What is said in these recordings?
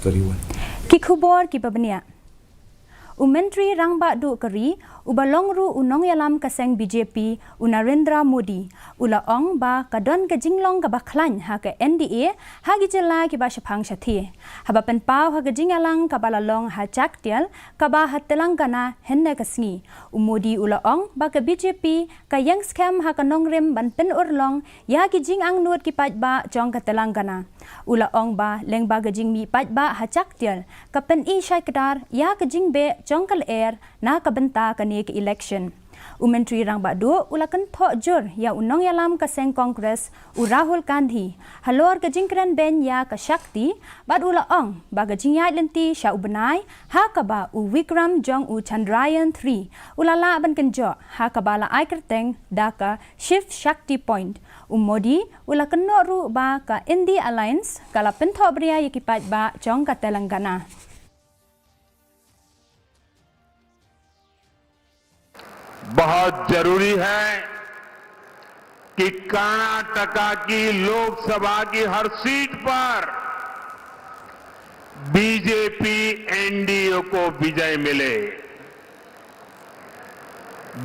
kariwan. Kikubor kipabania. Myntri Rangbahduh kari ubalongru Nongïalam ka Seng B.J.P Narendra Modi ula ong ba kadon ka jinglong ka baklan ha ka NDA ha gijela ki ba syapang syati haba penpau ha ka jingalang ka balalong ha chaktial ka ba ha Telangana henne ka sngi Modi ula ong ba ka B.J.P ka yang scam ha ka nongrem ban pen urlong ya ki jing ang nuat ki paj ba jong ka Telangana ula ong ba leng ba ka jing mi paj ba ha chaktial ka pen i syai kedar ya ka jing be jongkal air na kabenta kani ke election. Myntri Rangbahduh ulakan thok jur ya Nongïalam ka Seng Congress Rahul Gandhi halor ka jingkran ben ya ka Shakti bad ula ong baga jingyai lenti sya ubenai ha ka ba Vikram jong Chandrayaan 3 ulala ban kenjo ha ka bala ai kerteng da ka Shift Shakti Point Modi ulakan no ru ba ka India Alliance kala penthok bria yakipat ba jong ka Telangana. बहुत जरूरी है कि कर्नाटका की लोकसभा की हर सीट पर BJP NDA को विजय मिले।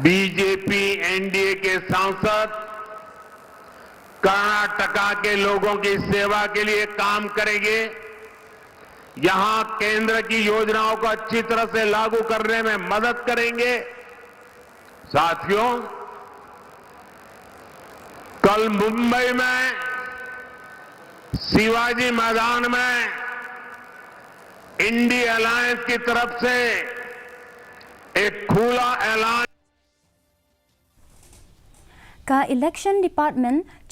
BJP NDA के सांसद कर्नाटका के लोगों की सेवा के लिए काम करेंगे, यहां केंद्र की योजनाओं को अच्छी तरह से लागू करने में मदद करेंगे। साथियों, कल मुंबई में शिवाजी मैदान में इंडिया अलायंस की तरफ से एक खुला ऐलान का इलेक्शन डिपार्टमेंट